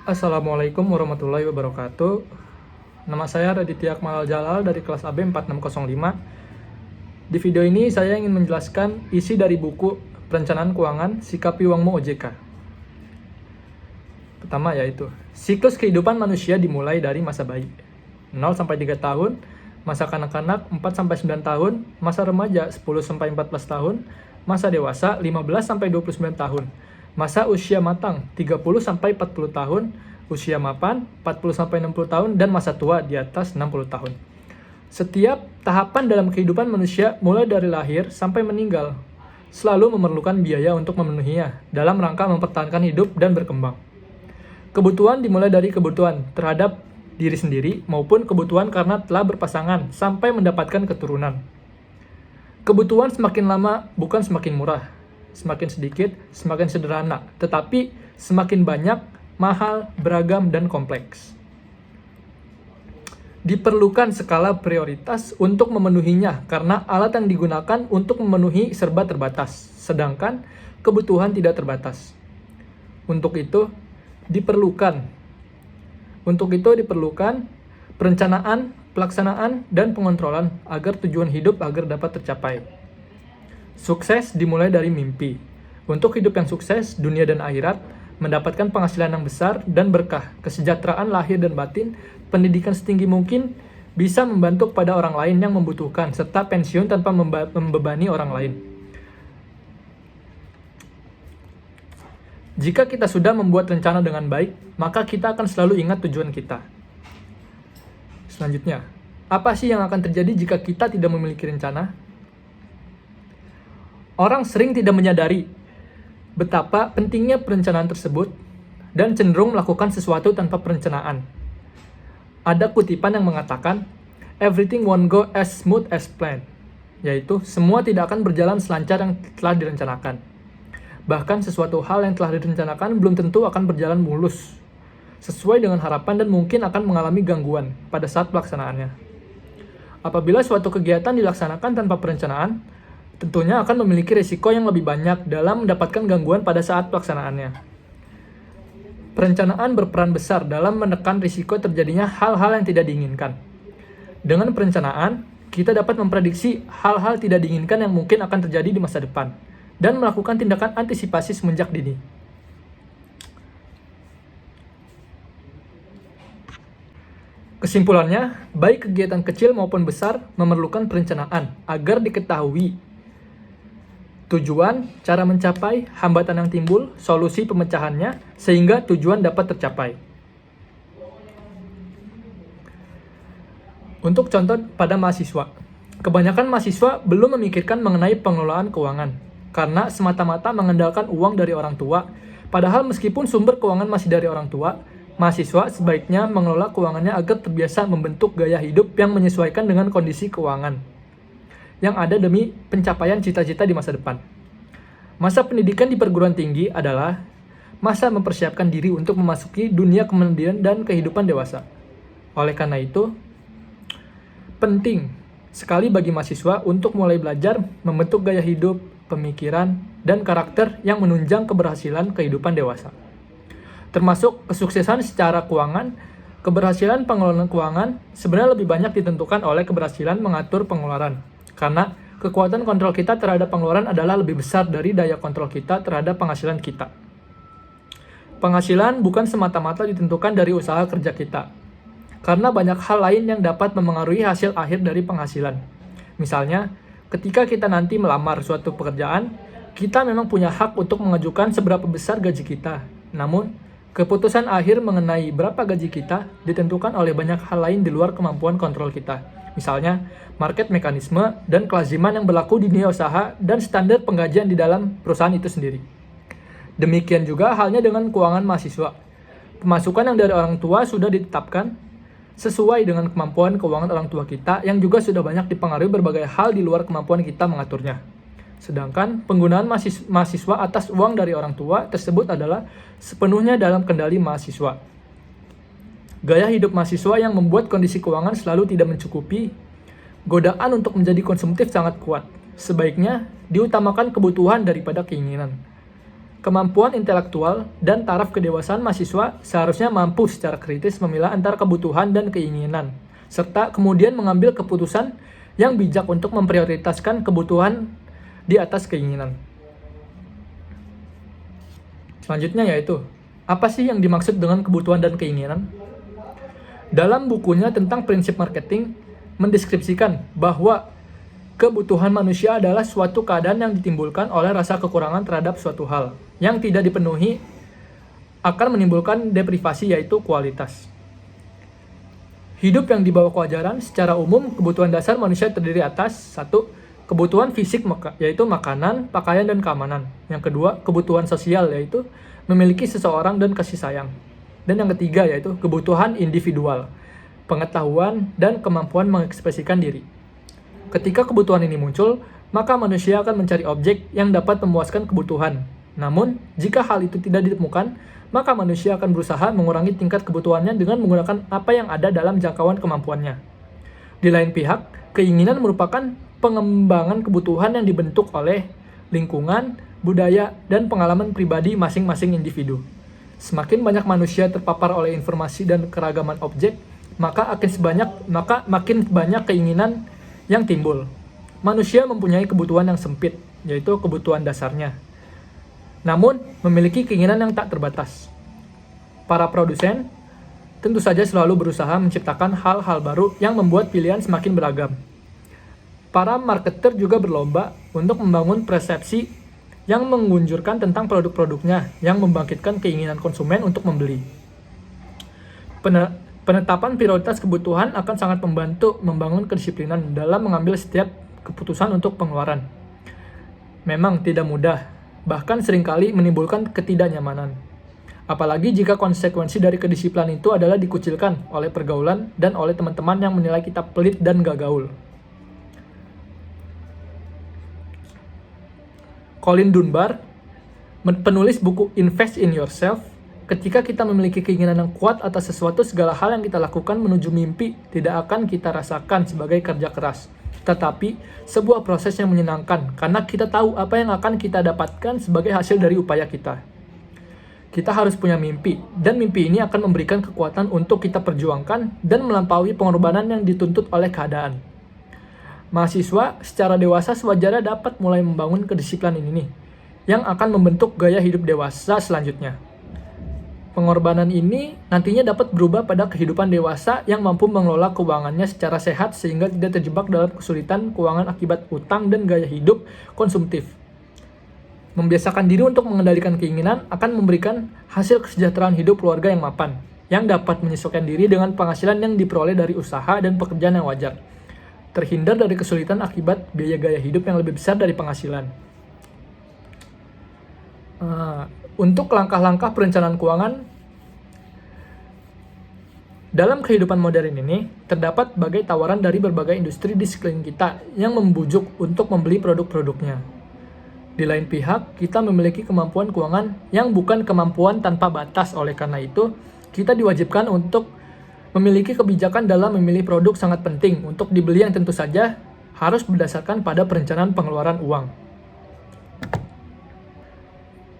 Assalamualaikum warahmatullahi wabarakatuh. Nama saya Raditya Akmal Jalal dari kelas AB 4605. Di video ini saya ingin menjelaskan isi dari buku Perencanaan Keuangan Sikapi Uangmu OJK. Pertama yaitu, siklus kehidupan manusia dimulai dari masa bayi, 0-3 tahun, masa kanak-kanak 4-9 tahun, masa remaja 10-14 tahun, masa dewasa 15-29 tahun, masa usia matang 30-40 tahun, usia mapan 40-60 tahun, dan masa tua di atas 60 tahun. Setiap tahapan dalam kehidupan manusia mulai dari lahir sampai meninggal selalu memerlukan biaya untuk memenuhinya dalam rangka mempertahankan hidup dan berkembang. Kebutuhan dimulai dari kebutuhan terhadap diri sendiri maupun kebutuhan karena telah berpasangan sampai mendapatkan keturunan. Kebutuhan semakin lama bukan semakin murah, semakin sedikit, semakin sederhana, tetapi semakin banyak, mahal, beragam, dan kompleks. Diperlukan skala prioritas untuk memenuhinya karena alat yang digunakan untuk memenuhi serba terbatas, sedangkan kebutuhan tidak terbatas. Untuk itu diperlukan perencanaan, pelaksanaan, dan pengontrolan agar tujuan hidup dapat tercapai. Sukses dimulai dari mimpi. Untuk hidup yang sukses, dunia dan akhirat, mendapatkan penghasilan yang besar dan berkah, kesejahteraan lahir dan batin, pendidikan setinggi mungkin, bisa membantu kepada orang lain yang membutuhkan, serta pensiun tanpa membebani orang lain. Jika kita sudah membuat rencana dengan baik, maka kita akan selalu ingat tujuan kita. Selanjutnya, apa sih yang akan terjadi jika kita tidak memiliki rencana? Orang sering tidak menyadari betapa pentingnya perencanaan tersebut dan cenderung melakukan sesuatu tanpa perencanaan. Ada kutipan yang mengatakan, "Everything won't go as smooth as planned," yaitu semua tidak akan berjalan selancar yang telah direncanakan. Bahkan sesuatu hal yang telah direncanakan belum tentu akan berjalan mulus, sesuai dengan harapan dan mungkin akan mengalami gangguan pada saat pelaksanaannya. Apabila suatu kegiatan dilaksanakan tanpa perencanaan, tentunya akan memiliki risiko yang lebih banyak dalam mendapatkan gangguan pada saat pelaksanaannya. Perencanaan berperan besar dalam menekan risiko terjadinya hal-hal yang tidak diinginkan. Dengan perencanaan, kita dapat memprediksi hal-hal tidak diinginkan yang mungkin akan terjadi di masa depan, dan melakukan tindakan antisipasi semenjak dini. Kesimpulannya, baik kegiatan kecil maupun besar memerlukan perencanaan agar diketahui tujuan, cara mencapai, hambatan yang timbul, solusi pemecahannya, sehingga tujuan dapat tercapai. Untuk contoh pada mahasiswa, kebanyakan mahasiswa belum memikirkan mengenai pengelolaan keuangan, karena semata-mata mengandalkan uang dari orang tua, padahal meskipun sumber keuangan masih dari orang tua, mahasiswa sebaiknya mengelola keuangannya agar terbiasa membentuk gaya hidup yang menyesuaikan dengan kondisi keuangan yang ada demi pencapaian cita-cita di masa depan. Masa pendidikan di perguruan tinggi adalah masa mempersiapkan diri untuk memasuki dunia kemudian dan kehidupan dewasa. Oleh karena itu, penting sekali bagi mahasiswa untuk mulai belajar membentuk gaya hidup, pemikiran, dan karakter yang menunjang keberhasilan kehidupan dewasa. Termasuk kesuksesan secara keuangan, keberhasilan pengelolaan keuangan sebenarnya lebih banyak ditentukan oleh keberhasilan mengatur pengeluaran. Karena kekuatan kontrol kita terhadap pengeluaran adalah lebih besar dari daya kontrol kita terhadap penghasilan kita. Penghasilan bukan semata-mata ditentukan dari usaha kerja kita, karena banyak hal lain yang dapat memengaruhi hasil akhir dari penghasilan. Misalnya, ketika kita nanti melamar suatu pekerjaan, kita memang punya hak untuk mengajukan seberapa besar gaji kita. Namun, keputusan akhir mengenai berapa gaji kita ditentukan oleh banyak hal lain di luar kemampuan kontrol kita. Misalnya, market mekanisme dan kelaziman yang berlaku di dunia usaha dan standar penggajian di dalam perusahaan itu sendiri. Demikian juga halnya dengan keuangan mahasiswa. Pemasukan yang dari orang tua sudah ditetapkan sesuai dengan kemampuan keuangan orang tua kita yang juga sudah banyak dipengaruhi berbagai hal di luar kemampuan kita mengaturnya. Sedangkan penggunaan mahasiswa atas uang dari orang tua tersebut adalah sepenuhnya dalam kendali mahasiswa. Gaya hidup mahasiswa yang membuat kondisi keuangan selalu tidak mencukupi, godaan untuk menjadi konsumtif sangat kuat. Sebaiknya diutamakan kebutuhan daripada keinginan. Kemampuan intelektual dan taraf kedewasaan mahasiswa seharusnya mampu secara kritis memilah antara kebutuhan dan keinginan, serta kemudian mengambil keputusan yang bijak untuk memprioritaskan kebutuhan di atas keinginan. Selanjutnya yaitu, apa sih yang dimaksud dengan kebutuhan dan keinginan? Dalam bukunya tentang prinsip marketing, mendeskripsikan bahwa kebutuhan manusia adalah suatu keadaan yang ditimbulkan oleh rasa kekurangan terhadap suatu hal yang tidak dipenuhi akan menimbulkan deprivasi, yaitu kualitas. Hidup yang di bawah kewajaran, secara umum kebutuhan dasar manusia terdiri atas 1. Kebutuhan fisik yaitu makanan, pakaian, dan keamanan. Yang kedua, kebutuhan sosial yaitu memiliki seseorang dan kasih sayang. Dan yang ketiga yaitu kebutuhan individual, pengetahuan, dan kemampuan mengekspresikan diri. Ketika kebutuhan ini muncul, maka manusia akan mencari objek yang dapat memuaskan kebutuhan. Namun, jika hal itu tidak ditemukan, maka manusia akan berusaha mengurangi tingkat kebutuhannya dengan menggunakan apa yang ada dalam jangkauan kemampuannya. Di lain pihak, keinginan merupakan pengembangan kebutuhan yang dibentuk oleh lingkungan, budaya, dan pengalaman pribadi masing-masing individu. Semakin banyak manusia terpapar oleh informasi dan keragaman objek, maka makin banyak keinginan yang timbul. Manusia mempunyai kebutuhan yang sempit, yaitu kebutuhan dasarnya, namun memiliki keinginan yang tak terbatas. Para produsen tentu saja selalu berusaha menciptakan hal-hal baru yang membuat pilihan semakin beragam. Para marketer juga berlomba untuk membangun persepsi yang mengunjurkan tentang produk-produknya yang membangkitkan keinginan konsumen untuk membeli. Penetapan prioritas kebutuhan akan sangat membantu membangun kedisiplinan dalam mengambil setiap keputusan untuk pengeluaran. Memang tidak mudah, bahkan seringkali menimbulkan ketidaknyamanan. Apalagi jika konsekuensi dari kedisiplinan itu adalah dikucilkan oleh pergaulan dan oleh teman-teman yang menilai kita pelit dan gak gaul. Colin Dunbar, penulis buku Invest in Yourself, ketika kita memiliki keinginan yang kuat atas sesuatu, segala hal yang kita lakukan menuju mimpi tidak akan kita rasakan sebagai kerja keras, tetapi sebuah proses yang menyenangkan karena kita tahu apa yang akan kita dapatkan sebagai hasil dari upaya kita. Kita harus punya mimpi, dan mimpi ini akan memberikan kekuatan untuk kita perjuangkan dan melampaui pengorbanan yang dituntut oleh keadaan. Mahasiswa secara dewasa sewajarnya dapat mulai membangun kedisiplinan ini, yang akan membentuk gaya hidup dewasa selanjutnya. Pengorbanan ini nantinya dapat berubah pada kehidupan dewasa yang mampu mengelola keuangannya secara sehat sehingga tidak terjebak dalam kesulitan keuangan akibat utang dan gaya hidup konsumtif. Membiasakan diri untuk mengendalikan keinginan akan memberikan hasil kesejahteraan hidup keluarga yang mapan, yang dapat menyesuaikan diri dengan penghasilan yang diperoleh dari usaha dan pekerjaan yang wajar, terhindar dari kesulitan akibat biaya gaya hidup yang lebih besar dari penghasilan. Untuk langkah-langkah perencanaan keuangan dalam kehidupan modern ini, terdapat bagai tawaran dari berbagai industri di sekeliling kita yang membujuk untuk membeli produk-produknya. Di lain pihak, kita memiliki kemampuan keuangan yang bukan kemampuan tanpa batas. Oleh karena itu, kita diwajibkan untuk memiliki kebijakan dalam memilih produk sangat penting untuk dibeli yang tentu saja harus berdasarkan pada perencanaan pengeluaran uang.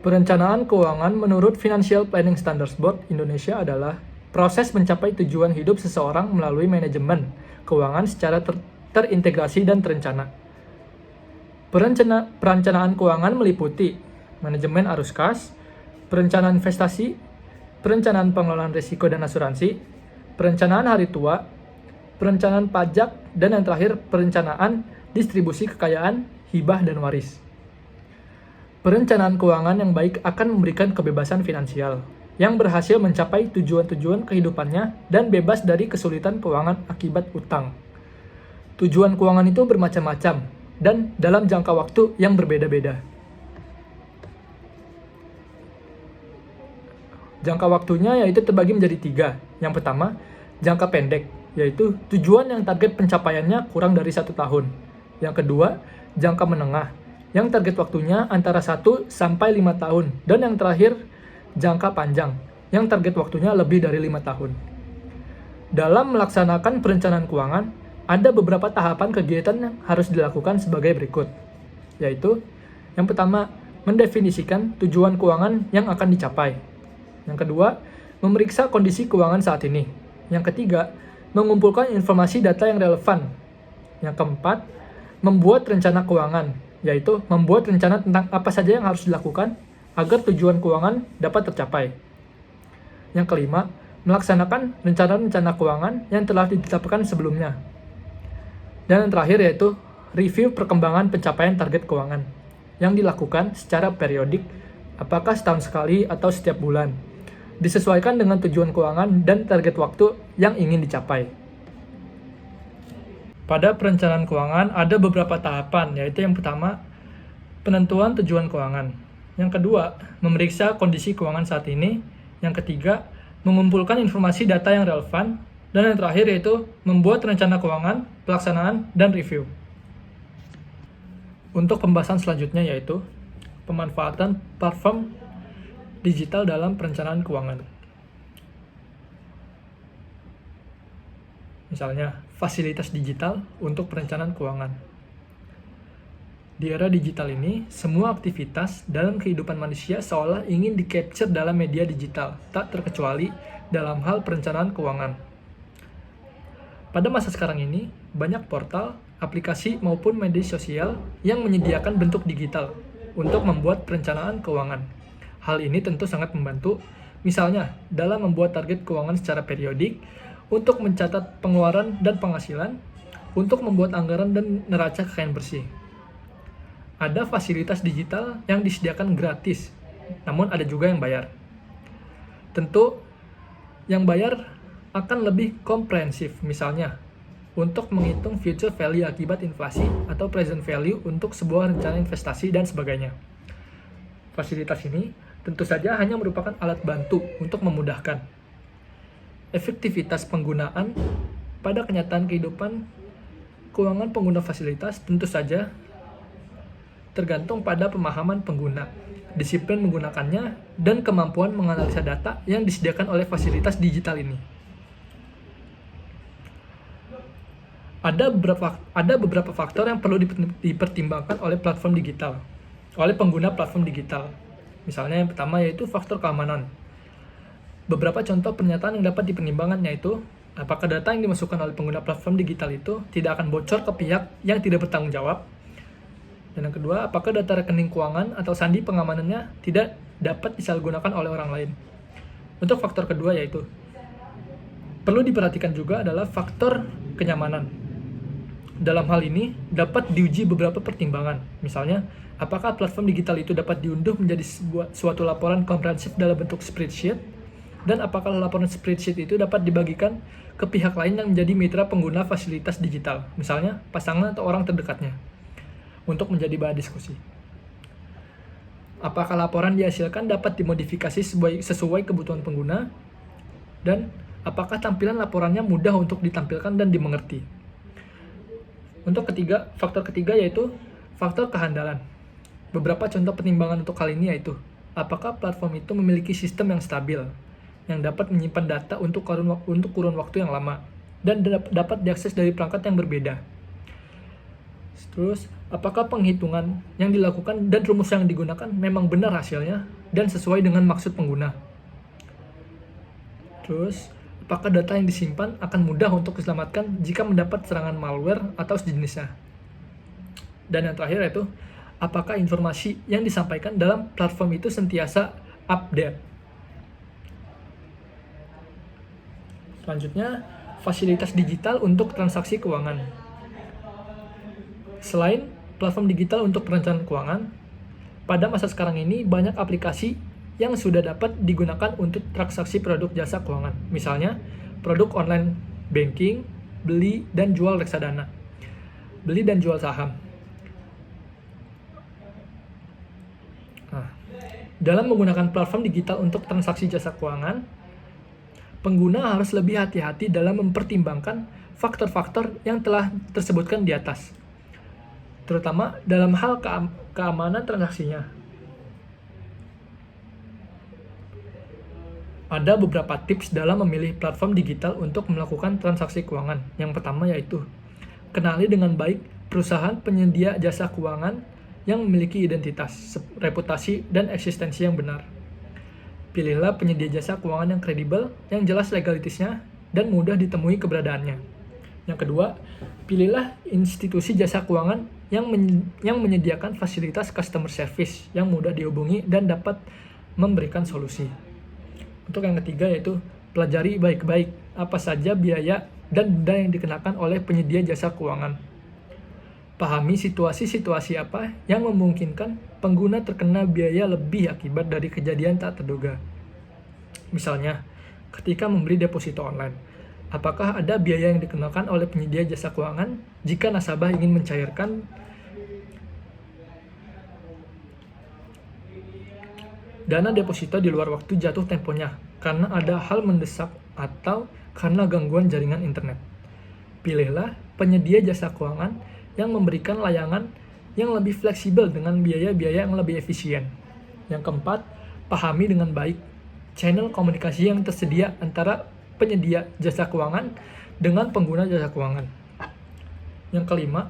Perencanaan keuangan menurut Financial Planning Standards Board Indonesia adalah proses mencapai tujuan hidup seseorang melalui manajemen keuangan secara terintegrasi dan terencana. Perencanaan keuangan meliputi manajemen arus kas, perencanaan investasi, perencanaan pengelolaan risiko dan asuransi, perencanaan hari tua, perencanaan pajak, dan yang terakhir perencanaan distribusi kekayaan, hibah, dan waris. Perencanaan keuangan yang baik akan memberikan kebebasan finansial, yang berhasil mencapai tujuan-tujuan kehidupannya dan bebas dari kesulitan keuangan akibat utang. Tujuan keuangan itu bermacam-macam dan dalam jangka waktu yang berbeda-beda. Jangka waktunya yaitu terbagi menjadi 3. Yang pertama, jangka pendek, yaitu tujuan yang target pencapaiannya kurang dari 1 tahun. Yang kedua, jangka menengah, yang target waktunya antara 1 sampai 5 tahun. Dan yang terakhir, jangka panjang, yang target waktunya lebih dari 5 tahun. Dalam melaksanakan perencanaan keuangan, ada beberapa tahapan kegiatan yang harus dilakukan sebagai berikut, yaitu yang pertama, mendefinisikan tujuan keuangan yang akan dicapai. Yang kedua, memeriksa kondisi keuangan saat ini. Yang ketiga, mengumpulkan informasi data yang relevan. Yang keempat, membuat rencana keuangan, yaitu membuat rencana tentang apa saja yang harus dilakukan agar tujuan keuangan dapat tercapai. Yang kelima, melaksanakan rencana-rencana keuangan yang telah ditetapkan sebelumnya. Dan yang terakhir yaitu review perkembangan pencapaian target keuangan yang dilakukan secara periodik, apakah setahun sekali atau setiap bulan, disesuaikan dengan tujuan keuangan dan target waktu yang ingin dicapai. Pada perencanaan keuangan ada beberapa tahapan, yaitu yang pertama, penentuan tujuan keuangan. Yang kedua, memeriksa kondisi keuangan saat ini. Yang ketiga, mengumpulkan informasi data yang relevan. Dan yang terakhir yaitu membuat rencana keuangan, pelaksanaan, dan review. Untuk pembahasan selanjutnya yaitu pemanfaatan platform digital dalam perencanaan keuangan. Misalnya, fasilitas digital untuk perencanaan keuangan. Di era digital ini, semua aktivitas dalam kehidupan manusia seolah ingin di-capture dalam media digital, tak terkecuali dalam hal perencanaan keuangan. Pada masa sekarang ini, banyak portal, aplikasi, maupun media sosial yang menyediakan bentuk digital untuk membuat perencanaan keuangan. Hal ini tentu sangat membantu, misalnya dalam membuat target keuangan secara periodik, untuk mencatat pengeluaran dan penghasilan, untuk membuat anggaran dan neraca kekayaan bersih. Ada fasilitas digital yang disediakan gratis, namun ada juga yang bayar. Tentu, yang bayar akan lebih komprehensif, misalnya untuk menghitung future value akibat inflasi atau present value untuk sebuah rencana investasi dan sebagainya. Fasilitas ini tentu saja hanya merupakan alat bantu untuk memudahkan. Efektivitas penggunaan pada kenyataan kehidupan keuangan pengguna fasilitas tentu saja tergantung pada pemahaman pengguna, disiplin menggunakannya, dan kemampuan menganalisa data yang disediakan oleh fasilitas digital ini. Ada beberapa faktor yang perlu dipertimbangkan oleh platform digital, oleh pengguna platform digital. Misalnya yang pertama yaitu faktor keamanan. Beberapa contoh pernyataan yang dapat dipertimbangkan yaitu, apakah data yang dimasukkan oleh pengguna platform digital itu tidak akan bocor ke pihak yang tidak bertanggung jawab. Dan yang kedua, apakah data rekening keuangan atau sandi pengamanannya tidak dapat disalahgunakan oleh orang lain. Untuk faktor kedua yaitu, perlu diperhatikan juga adalah faktor kenyamanan. Dalam hal ini, dapat diuji beberapa pertimbangan. Misalnya, apakah platform digital itu dapat diunduh menjadi suatu laporan komprehensif dalam bentuk spreadsheet, dan apakah laporan spreadsheet itu dapat dibagikan ke pihak lain yang menjadi mitra pengguna fasilitas digital, misalnya pasangan atau orang terdekatnya, untuk menjadi bahan diskusi. Apakah laporan dihasilkan dapat dimodifikasi sesuai kebutuhan pengguna, dan apakah tampilan laporannya mudah untuk ditampilkan dan dimengerti. Untuk faktor ketiga yaitu faktor kehandalan. Beberapa contoh pertimbangan untuk hal ini yaitu, apakah platform itu memiliki sistem yang stabil, yang dapat menyimpan data untuk kurun waktu yang lama, dan dapat diakses dari perangkat yang berbeda. Terus, apakah penghitungan yang dilakukan dan rumus yang digunakan memang benar hasilnya dan sesuai dengan maksud pengguna. Terus, apakah data yang disimpan akan mudah untuk diselamatkan jika mendapat serangan malware atau sejenisnya. Dan yang terakhir yaitu, apakah informasi yang disampaikan dalam platform itu sentiasa update. Selanjutnya, fasilitas digital untuk transaksi keuangan. Selain platform digital untuk perencanaan keuangan, pada masa sekarang ini banyak aplikasi yang sudah dapat digunakan untuk transaksi produk jasa keuangan. Misalnya, produk online banking, beli dan jual reksadana, beli dan jual saham. Dalam menggunakan platform digital untuk transaksi jasa keuangan, pengguna harus lebih hati-hati dalam mempertimbangkan faktor-faktor yang telah tersebutkan di atas, terutama dalam hal keamanan transaksinya. Ada beberapa tips dalam memilih platform digital untuk melakukan transaksi keuangan. Yang pertama yaitu, kenali dengan baik perusahaan penyedia jasa keuangan yang memiliki identitas, reputasi, dan eksistensi yang benar. Pilihlah penyedia jasa keuangan yang kredibel, yang jelas legalitasnya, dan mudah ditemui keberadaannya. Yang kedua, pilihlah institusi jasa keuangan yang menyediakan fasilitas customer service yang mudah dihubungi dan dapat memberikan solusi. Untuk yang ketiga yaitu, pelajari baik-baik apa saja biaya dan denda yang dikenakan oleh penyedia jasa keuangan. Pahami situasi-situasi apa yang memungkinkan pengguna terkena biaya lebih akibat dari kejadian tak terduga. Misalnya, ketika memberi deposito online, apakah ada biaya yang dikenakan oleh penyedia jasa keuangan jika nasabah ingin mencairkan dana deposito di luar waktu jatuh temponya karena ada hal mendesak atau karena gangguan jaringan internet? Pilihlah penyedia jasa keuangan yang memberikan layanan yang lebih fleksibel dengan biaya-biaya yang lebih efisien. Yang keempat, pahami dengan baik channel komunikasi yang tersedia antara penyedia jasa keuangan dengan pengguna jasa keuangan. Yang kelima,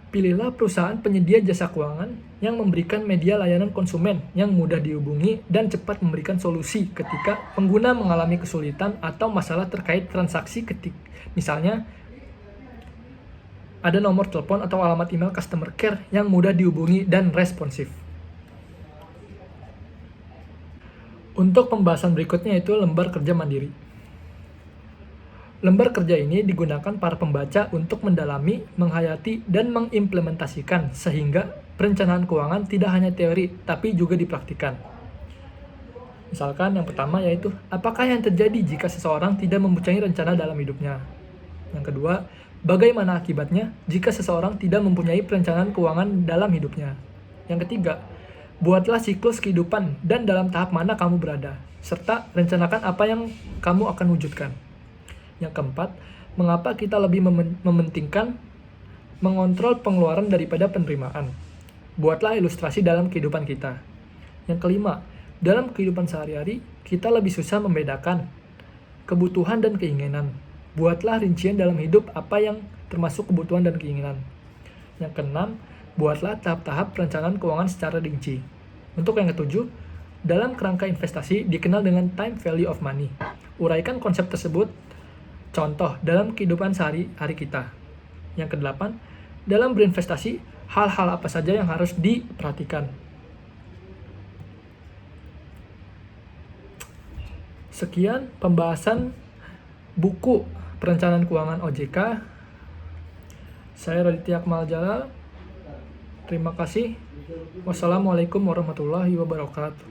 pilihlah perusahaan penyedia jasa keuangan yang memberikan media layanan konsumen yang mudah dihubungi dan cepat memberikan solusi ketika pengguna mengalami kesulitan atau masalah terkait transaksi misalnya ada nomor telepon atau alamat email customer care yang mudah dihubungi dan responsif. Untuk pembahasan berikutnya yaitu lembar kerja mandiri. Lembar kerja ini digunakan para pembaca untuk mendalami, menghayati, dan mengimplementasikan sehingga perencanaan keuangan tidak hanya teori, tapi juga dipraktikkan. Misalkan yang pertama yaitu, apakah yang terjadi jika seseorang tidak mempunyai rencana dalam hidupnya? Yang kedua, bagaimana akibatnya jika seseorang tidak mempunyai perencanaan keuangan dalam hidupnya? Yang ketiga, buatlah siklus kehidupan dan dalam tahap mana kamu berada, serta rencanakan apa yang kamu akan wujudkan. Yang keempat, mengapa kita lebih mementingkan mengontrol pengeluaran daripada penerimaan? Buatlah ilustrasi dalam kehidupan kita. Yang kelima, dalam kehidupan sehari-hari, kita lebih susah membedakan kebutuhan dan keinginan. Buatlah rincian dalam hidup apa yang termasuk kebutuhan dan keinginan. Yang keenam, buatlah tahap-tahap perencanaan keuangan secara rinci. Untuk yang ketujuh, dalam kerangka investasi dikenal dengan time value of money. Uraikan konsep tersebut. Contoh dalam kehidupan sehari-hari kita. Yang kedelapan, dalam berinvestasi, hal-hal apa saja yang harus diperhatikan. Sekian pembahasan buku Perencanaan Keuangan OJK. Saya Raditya Akmal Jalal. Terima kasih. Wassalamualaikum warahmatullahi wabarakatuh.